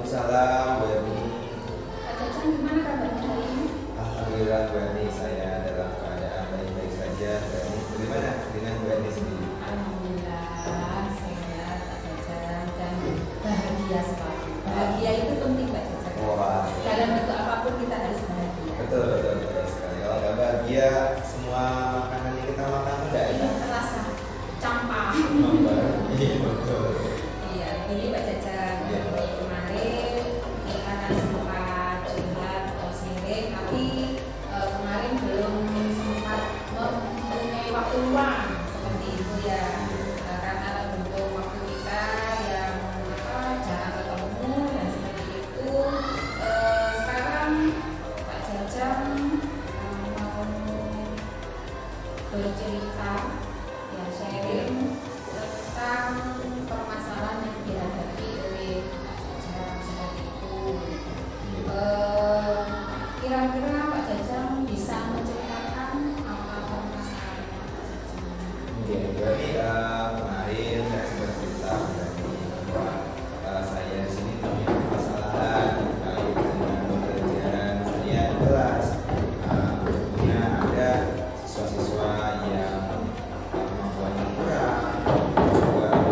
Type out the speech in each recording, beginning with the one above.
Waalaikumsalam, Bu Erni. Kak Caca, gimana kabarnya hari ini? Alhamdulillah, Bu Erni, saya dalam keadaan baik-baik saja. Bu Erni, bagaimana dengan Bu Erni sendiri? Alhamdulillah, sehat Kak Caca dan bahagia selalu. Bahagia itu penting Kak Caca. Wah, Dalam bentuk apapun kita harus bahagia. betul sekali. Kalau nggak bahagia, semua makanan yang kita makan nggak Ini enak. terasa campak. Iya, betul. Iya, ini Mbak Caca. Iya. Kemarin kita kan sempat curhat sharing, tapi kemarin belum sempat mempunyai waktu luang seperti itu ya. Karena bentuk waktu kita yang jarang ketemu dan seperti itu. Sekarang Pak Jajang mau bercerita, ya sharing tentang permasalahan yang dihadapi oleh Pak Jajang seperti itu. Kira-kira Pak Jajang bisa menceritakan apa permasalahannya Pak Jajang? Oke, berarti kemarin saya sempat cerita bahwa saya di sini punya permasalahan terkait dengan pembelajaran saya di kelas. Tentunya ada siswa-siswa yang kemampuannya kurang,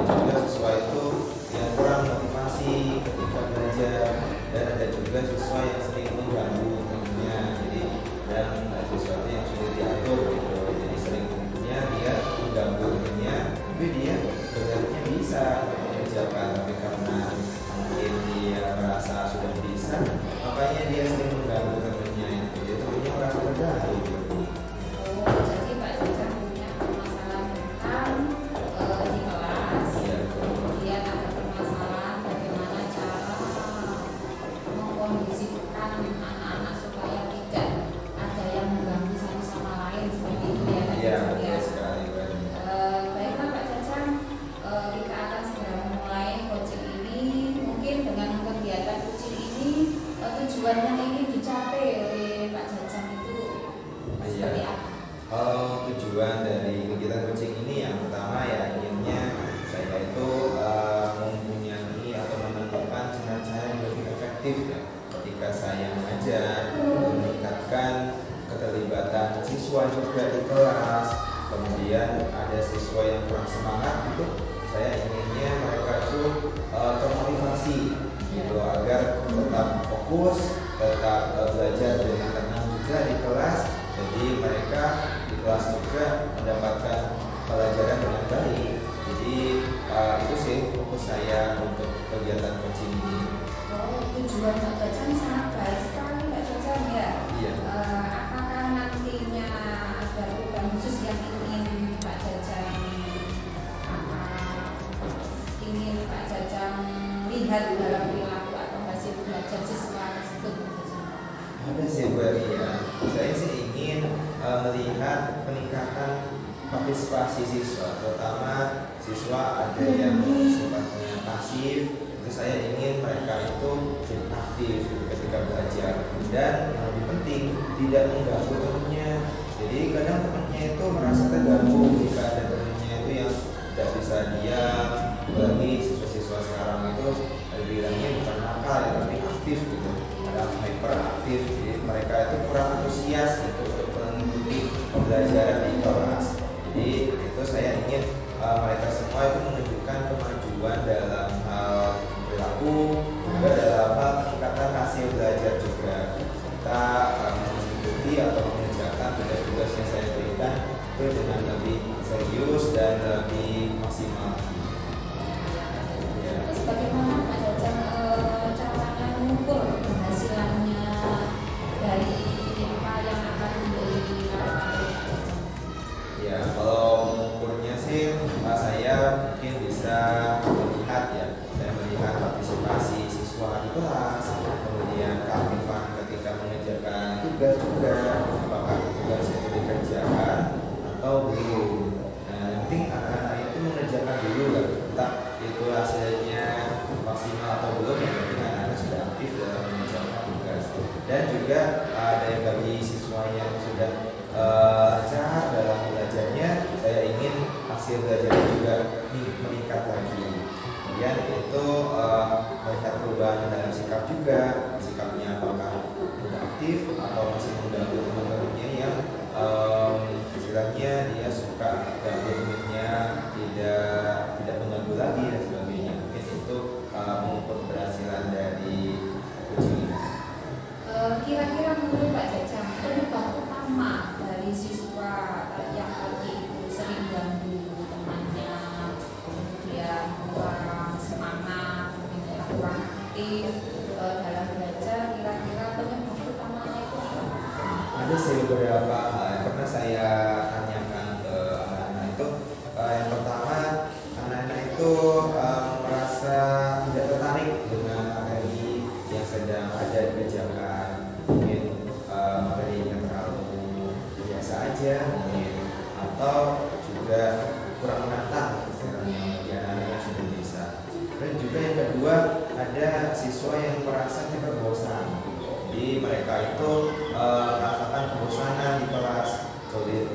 juga siswa itu yang kurang motivasi ketika belajar, dan ada juga siswa yang sering mengganggu tentunya. Jadi dan sesuatu yang sudah diatur gitu. Jadi sering tentunya dia mengganggu temennya, tapi dia sebenarnya bisa mengerjakan, tapi karena mungkin dia merasa sudah bisa, makanya dia sering mengganggu temennya. Jadi temennya merasa terganggu gitu. Oh, jadi Pak Jajang punya permasalahan tentang di kelas. Iya. Kemudian ada permasalahan bagaimana cara mengkondisikan anak-anak supaya tidak ada yang mengganggu satu sama lain seperti itu ya Pak Iya, Jajang ya. betul sekali, Pak. Baiklah Pak Jajang, kita akan segera memulai coaching ini. Mungkin dengan kegiatan coaching ini tujuan yang ingin dicapai oleh Pak Jajang itu seperti apa? Tujuan dari kegiatan coaching ini yang pertama ya inginnya saya itu mempunyai atau menemukan cara-cara yang lebih efektif ya ketika saya mengajar, meningkatkan keterlibatan siswa juga di kelas. Kemudian ada siswa yang kurang semangat itu saya inginnya mereka itu termotivasi gitu agar tetap fokus, tetap belajar dengan tenang juga di kelas. Jadi mereka di kelas juga mendapatkan pelajaran dengan baik. Jadi itu sih fokus saya untuk kegiatan coaching ini. Oh, tujuan Pak Jajang sangat baik sekali Pak Jajang ya. Iya. Apakah nantinya ada program khusus yang ingin Pak Jajang ingin Pak Jajang lihat dalam perilaku atau hasil belajar siswa tersebut Pak Jajang? Ada sih Bu Eri ya. Saya sih ingin melihat peningkatan partisipasi siswa, terutama siswa ada yang sifatnya pasif. Itu saya ingin mereka itu aktif ketika belajar, dan yang lebih penting tidak mengganggu temannya. Jadi kadang temannya itu merasa terganggu jika ada temannya itu yang tidak bisa diam. Bagi siswa-siswa sekarang itu bilangnya bukan nakal ya, tapi aktif gitu, kadang hyperaktif. Jadi mereka itu kurang antusias gitu untuk mengikuti pembelajaran di kelas. Jadi itu saya ingin mereka semua itu menunjukkan kemajuan dalam hal perilaku, juga dalam hal peningkatan hasil belajar juga. Kita mengikuti atau mengerjakan tugas-tugas yang saya berikan itu dengan lebih serius dan lebih maksimal. Terus bagaimana Pak Jajang caranya mengukur keberhasilannya dari apa yang akan dilakukan oleh Pak Jajang? Ya, kalau mengukurnya sih saya mungkin bisa melihat ya, saya melihat partisipasi siswa di kelas, kemudian keaktifan ketika mengerjakan tugas juga, apakah tugas itu dikerjakan atau belum. Nah, yang penting anak-anak itu mengerjakan dulu lah, entah itu hasilnya maksimal atau belum, yang penting anak-anak sudah aktif dalam mengerjakan tugas. Dan juga ada yang bagi siswa yang sudah lancar dalam belajarnya, saya ingin hasil belajarnya juga meningkat lagi. Jadi kemudian itu melihat perubahan dalam sikap juga, sikapnya apakah mudah aktif atau masih mengganggu teman-temannya yang istilahnya dia suka ganggu temannya, tidak mengganggu lagi dan sebagainya. Mungkin itu mengukur keberhasilan dari kucing ini. Kira-kira menurut Pak Jajang, penyebab utama dari siswa yang tadi itu sering ganggu temannya, kemudian kurang semangat, kemudian kurang aktif dalam belajar, kira-kira penyebab utamanya itu apa? Ada beberapa hal yang pernah saya tanyakan ke anak-anak itu. Yang pertama, anak-anak itu merasa tidak tertarik dengan materi yang sedang ada dikerjakan. Mungkin materinya terlalu biasa aja, mungkin, atau juga kurang menantang istilahnya bagi anak-anak yang sudah bisa. Dan juga yang kedua, ada siswa yang merasa cepat bosan. Jadi mereka itu merasakan kebosanan di kelas, sulit.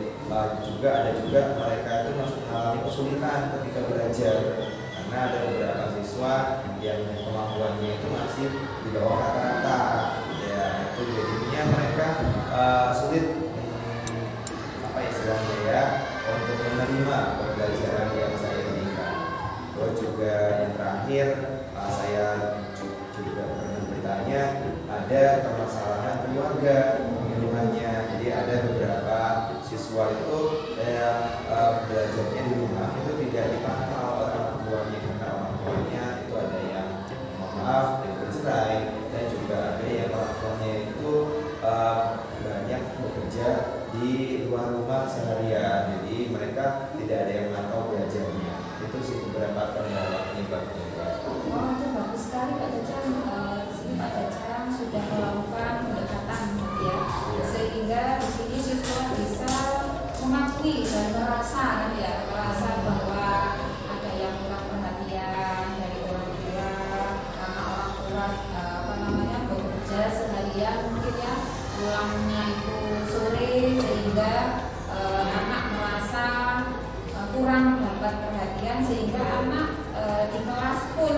Juga ada juga mereka itu mengalami kesulitan ketika belajar karena ada beberapa siswa yang kemampuannya itu masih di bawah rata-rata. Ya, itu jadinya mereka sulit apa istilahnya ya untuk menerima pembelajaran yang saya berikan. Terus juga yang terakhir saya juga pernah bertanya ada permasalahan keluarga di rumahnya. Jadi ada beberapa siswa itu yang belajarnya di rumah itu tidak dipantau oleh orang tuanya karena orang tuanya itu ada yang mohon maaf yang bercerai dan juga ada yang orang tuanya itu banyak bekerja di luar rumah seharian. Jadi mereka tidak ada yang memantau belajarnya. Itu sih beberapa penyebabnya. Oh, itu bagus sekali Pak Jajang. Di sini Pak Jajang sudah melakukan pendekatan ya, sehingga di sini siswa bisa mengakui dan merasa bahwa ada yang kurang perhatian dari orang tua karena orang tua bekerja seharian mungkin ya, pulangnya itu sore sehingga anak merasa kurang mendapat perhatian sehingga anak di kelas pun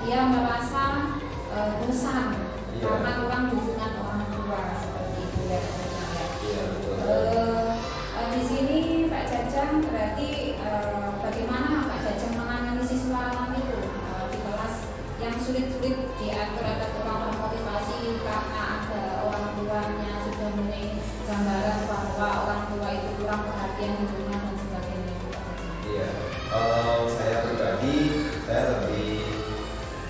dia merasa bosan karena kurang dukungan orang tua seperti itu ya Pak Jajang ya. Di sini Pak Jajang berarti bagaimana Pak Jajang menangani siswa anak itu di kelas yang sulit-sulit diatur atau kurang termotivasi karena ada orang tuanya sudah mempunyai gambaran bahwa orang tua itu kurang perhatian di rumah dan sebagainya. Iya, kalau saya pribadi saya lebih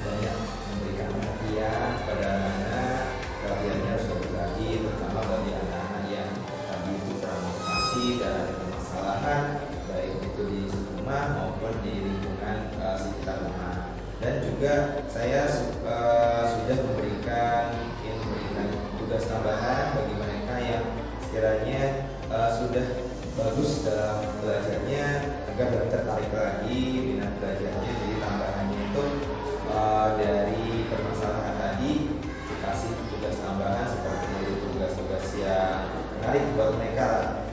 banyak memberikan perhatian pada anak-anak. Perhatiannya harus berbagi, terutama bagi anak-anak yang tadi itu kurang motivasi dan ada permasalahan baik itu di rumah maupun di lingkungan sekitar rumah. Dan juga saya sudah memberikan tugas tambahan bagi mereka yang sekiranya sudah bagus dalam belajarnya agar lebih tertarik lagi minat belajarnya. Jadi tambahannya itu dari permasalahan tadi dikasih tugas tambahan seperti tugas-tugas yang menarik buat mereka.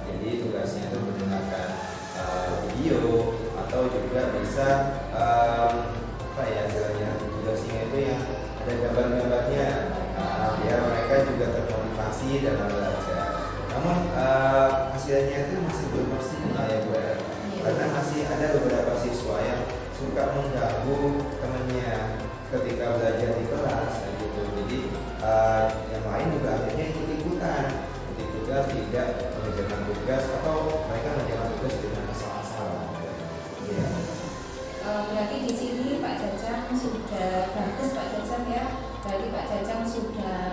Jadi tugasnya itu mendengarkan video atau juga bisa tugasnya itu yang ada gambar-gambarnya biar mereka juga termotivasi dalam belajar. Namun hasilnya itu masih belum maksimal ya Bu, karena masih ada beberapa siswa yang suka mengganggu temannya ketika belajar di kelas gitu. Jadi yang lain juga akhirnya ikut-ikutan tidak mengerjakan tugas atau mereka mengerjakan tugas dengan asal-asalan. Ya. Berarti di sini Pak Jajang sudah bagus Pak Jajang ya. Berarti Pak Jajang sudah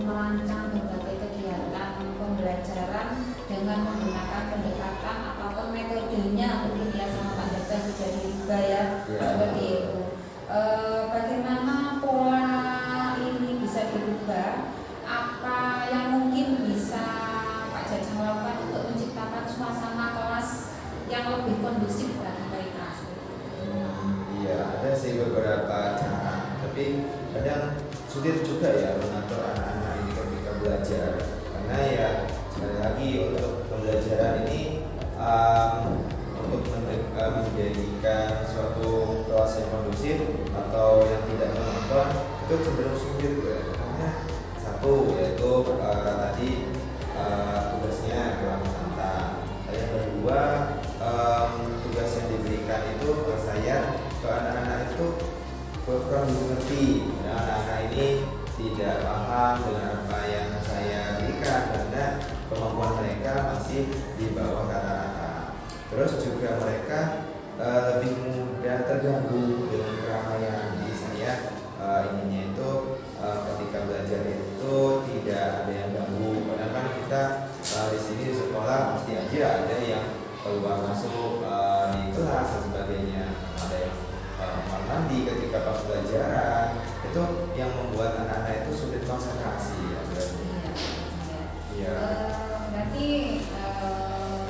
merancang berbagai kegiatan pembelajaran dengan menggunakan pendekatan ataupun metodenya mungkin ya sama Pak Jajang sudah dirubah ya. Seperti itu. Bagaimana pola ini bisa dirubah? Apa yang mungkin bisa Pak Jajang lakukan untuk menciptakan suasana kelas yang lebih kondusif bagi mereka? Iya, ada sih beberapa cara, tapi kadang sulit juga ya mengatur anak-anak ini ketika belajar, karena ya sekali lagi untuk pembelajaran ini untuk menjadikan suatu situasi yang kondusif atau yang tidak menonton itu cenderung sulit ya. Karena satu yaitu tadi tugasnya kurang santai. Yang kedua tugas yang diberikan itu ke saya ke anak-anak itu kurang dimengerti. Nah, anak-anak ini tidak paham dengan apa yang saya berikan karena kemampuan mereka masih di bawah kata-kata. Terus juga mereka lebih mudah terganggu dengan keramaian. Jadi saya inginnya itu ketika belajar itu tidak ada yang ganggu. Karena kan kita di sini di sekolah pasti aja ada yang keluar masuk di kelas dan sebagainya. Ada yang kamar mandi ketika pas pelajaran, itu yang membuat anak-anak itu sulit konsentrasi ya berarti. Iya. Berarti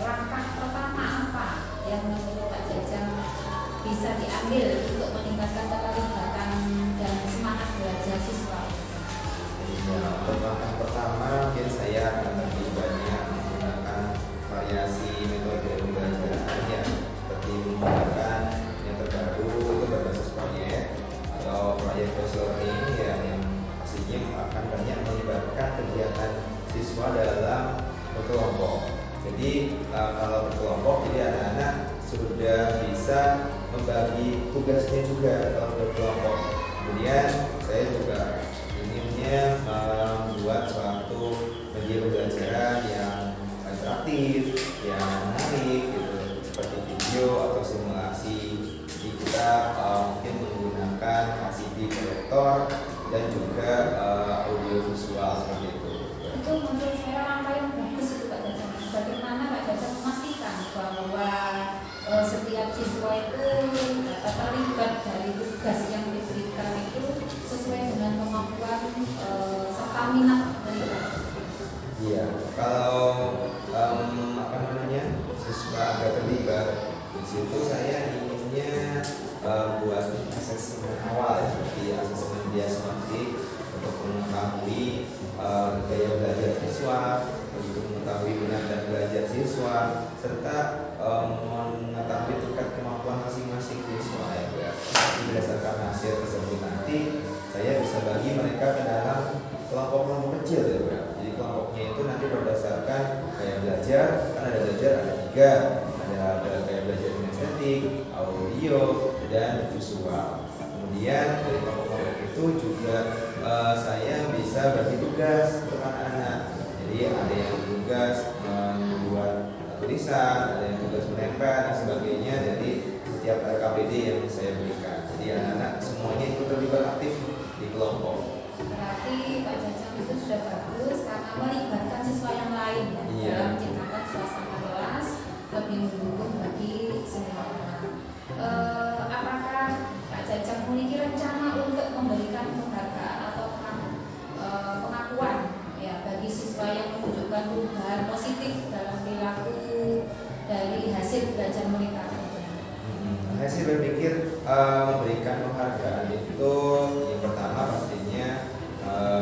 langkah pertama apa yang menurut Pak Jajang bisa diambil untuk meningkatkan keterlibatan dan semangat belajar siswa? Ya, langkah pertama mungkin saya akan lebih banyak menggunakan variasi metode pembelajaran ya, seperti menggunakan yang terbaru itu berbasis proyek atau proyek learning ya, yang pastinya akan banyak melibatkan kegiatan siswa dalam berkelompok. Jadi kalau berkelompok, jadi anak-anak sudah bisa membagi tugasnya juga dalam berkelompok. Kemudian saya juga inginnya membuat suatu media pembelajaran yang interaktif, yang menarik gitu, seperti video atau simulasi. Jadi kita mungkin menggunakan LCD proyektor dan juga audio visual seperti itu. Itu menurut saya langkah yang bagus itu Pak Jajang. Bagaimana Pak Jajang memastikan bahwa setiap siswa itu terlibat dari tugas yang diberikan itu sesuai dengan kemampuan serta minat mereka? Iya, kalau siswa agak terlibat di situ, saya inginnya buat asesmen awal ya, seperti asesmen diagnostik untuk mengetahui gaya belajar siswa, untuk mengetahui minat dan belajar siswa, serta mengetahui tingkat kemampuan masing-masing siswa ya. Berdasarkan hasil tersebut nanti saya bisa bagi mereka ke dalam kelompok-kelompok kecil ya Bro. Jadi kelompoknya itu nanti berdasarkan gaya belajar, kan ada belajar ada 3, ada gaya belajar kinestetik, audio, dan visual. Kemudian dari kelompok-kelompok itu juga saya bisa bagi tugas untuk anak-anak. Jadi ada yang tugas membuat tulisan, ada yang tugas menempel dan sebagainya dari setiap RKPD yang saya berikan. Jadi anak-anak semuanya itu terlibat aktif di kelompok. Berarti Pak Jajang itu sudah bagus karena melibatkan siswa yang lain ya, Iya. dalam menciptakan suasana kelas lebih mendukung bagi semua orang. Apakah Pak Jajang memiliki rencana untuk memberikan penghargaan atau pengakuan ya bagi siswa yang menunjukkan perubahan positif dalam perilaku dari hasil belajar mereka? Saya sih berpikir memberikan penghargaan itu yang pertama pastinya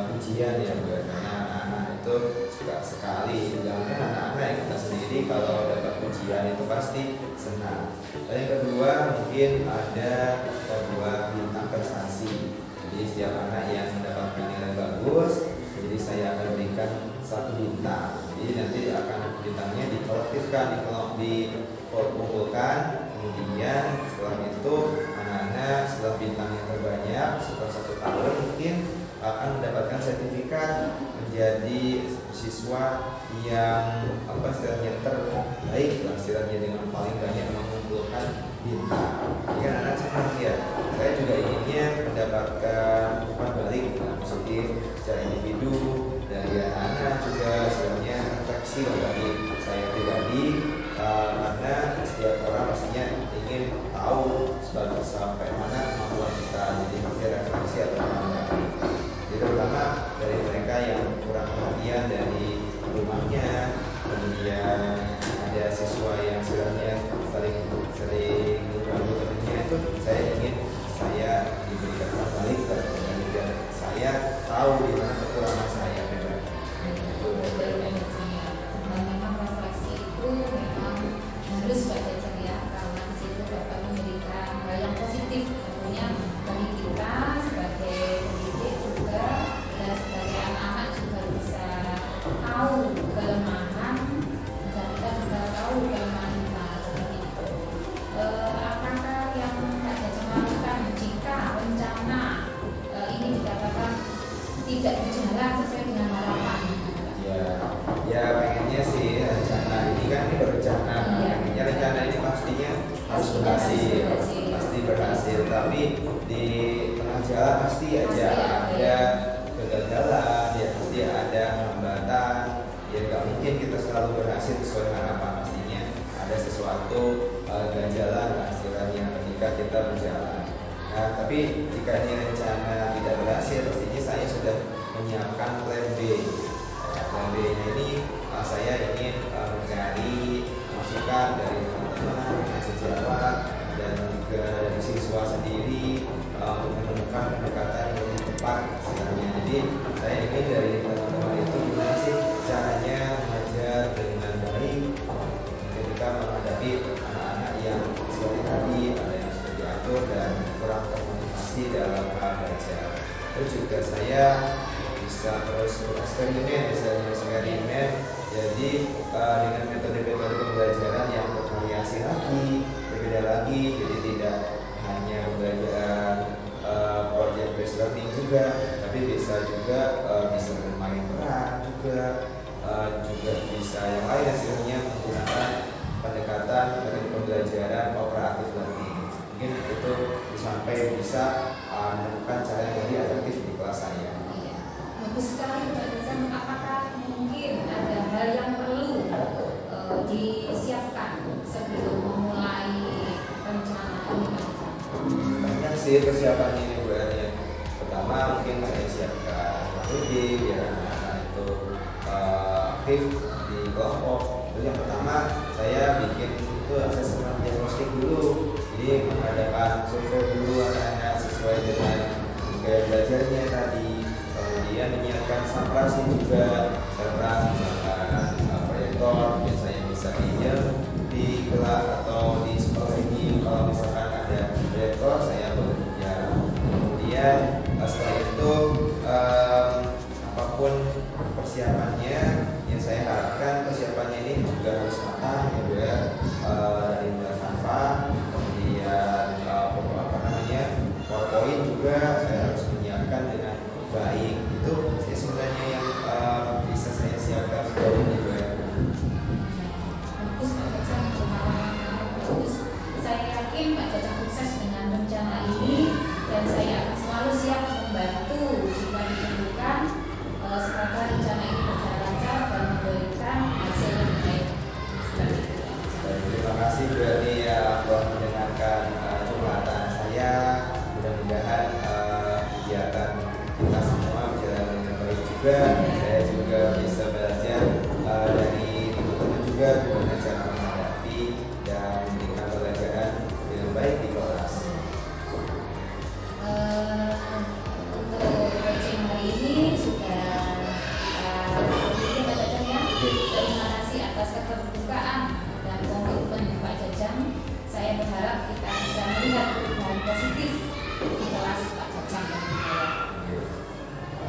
pujian ya Bu, karena anak-anak itu suka sekali. Jangan anak-anak yang kita sendiri kalau dapat pujian itu pasti senang. Dan yang kedua mungkin ada sebuah bintang prestasi. Jadi setiap anak yang mendapatkan nilai bagus, jadi saya akan berikan 1 bintang. Jadi nanti akan bintangnya dikolektifkan, dikumpulkan. Kemudian setelah itu anak-anak setelah bintang yang terbanyak setelah 1 tahun mungkin akan mendapatkan sertifikat menjadi siswa yang istilahnya terbaik lah, istilahnya dengan paling banyak mengumpulkan bintang. Jadi kan anak senang ya. Saya juga inginnya mendapatkan umpan balik yang positif secara individu dari anak-anak juga, istilahnya refleksi bagi saya pribadi. Karena setiap orang pastinya ingin tahu sampai mana kemampuan kita, jadi pasti refleksi atau mengamati. Jadi terutama dari mereka yang kurang perhatian dari rumahnya, kemudian ada siswa yang sebenarnya sering mengganggu tidak berjalan sesuai dengan harapan. Ya pengennya sih rencana ini kan ini berencana, Iya. pengennya rencana ini pastinya harus Pastinya berhasil, harus berhasil. pasti berhasil. Tapi di tengah jalan pasti aja Pasti ada. ada kegagalan, ya pasti ada hambatan. Ya nggak mungkin kita selalu berhasil sesuai harapan, pastinya ada sesuatu ganjalan lah istilahnya ketika kita berjalan. Nah, tapi jika ini rencana tidak berhasil, pastinya saya sudah menyiapkan plan B. Plan B-nya ini saya ingin mencari masukan dari teman-teman sejawat dan juga dari siswa sendiri untuk menemukan pendekatan yang lebih tepat istilahnya. Jadi saya ingin dari teman-teman itu gimana sih caranya mengajar dengan baik ketika menghadapi anak-anak yang seperti tadi ada yang sudah diatur dan kurang termotivasi dalam hal belajar. Terus juga saya bisa terus bereksperimen, misalnya eksperimen. Jadi dengan metode-metode pembelajaran yang bervariasi lagi, berbeda lagi. Jadi tidak hanya pembelajaran project based learning juga, tapi bisa juga bisa bermain peran juga, juga bisa yang lain hasilnya menggunakan pendekatan metode pembelajaran kooperatif learning. Mungkin itu sampai bisa menemukan cara yang lebih efektif di kelas saya. Iya. Bagus sekali Pak Jajang. Apakah mungkin ada hal yang perlu disiapkan sebelum memulai rencana ini Pak Jajang? Banyak sih persiapannya ini Bu Ernia. Pertama mungkin saya siapkan strategi biar anak-anak itu aktif di kelompok. Jadi yang pertama saya bikin itu asesmen diagnostik dulu. Jadi mengadakan survei dulu anak-anak sesuai dengan gaya belajarnya tadi. Kemudian menyiapkan sampelasi juga, serta misalkan proyektor yang saya bisa pinjam di kelas atau di sekolah ini. Kalau misalkan ada proyektor saya bekerja. Kemudian setelah itu apapun persiapannya yang saya harapkan persiapannya ini juga harus matang ya Bu ya, dari mulai Canva, kemudian PowerPoint juga saya harus menyiapkan dengan baik. Itu sih sebenarnya yang bisa saya siapkan sejauh ini Bu ya. Bagus Pak Jajang, pengalaman kamu bagus. Saya yakin Pak Jajang sukses dengan rencana ini dan saya akan selalu siap membantu jika diperlukan semoga rencana ini berjalan lancar dan memberikan hasil yang baik. Terima kasih Bu Erni ya telah mendengarkan curhatan saya. Mudah-mudahan kegiatan kita semua berjalan dengan baik juga. Saya juga bisa belajar dari teman-teman juga bagaimana cara menghadapi dan memberikan pelajaran dengan baik di kelas. Untuk coaching hari ini sudah begini Pak Jajang ya. Terima kasih atas keterbukaan dan komitmen Pak Jajang. Saya berharap kita bisa melihat perubahan positif di kelas Pak Jajang dan saya.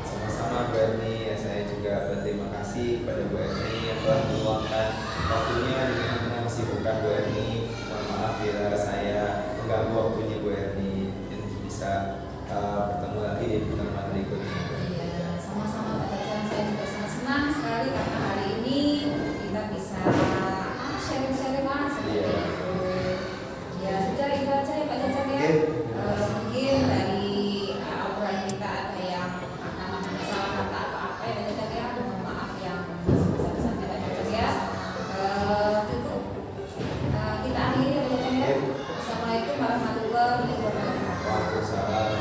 Sama-sama Bu Erni, ya, saya juga berterima kasih kepada Bu Erni yang telah meluangkan waktunya dengan kesibukan Bu Erni. Mohon maaf bila saya mengganggu waktunya Bu Erni. Dan bisa bertemu lagi di pertemuan berikutnya. Iya, sama-sama Pak Jajang. Saya juga sangat senang sekali karena hari ini kita bisa sharing-sharing lah seperti Iya. itu. Ya sudah itu aja ya Pak Jajang ya. Oke. Mungkin dari obrolan kita ada yang namanya salah kata atau apa ya Pak Jajang ya. Mohon maaf yang sebesar-besarnya Pak Jajang ya. Cukup kita akhiri ya Pak Jajang ya. Assalamualaikum warahmatullahi wabarakatuh. Waalaikumsalam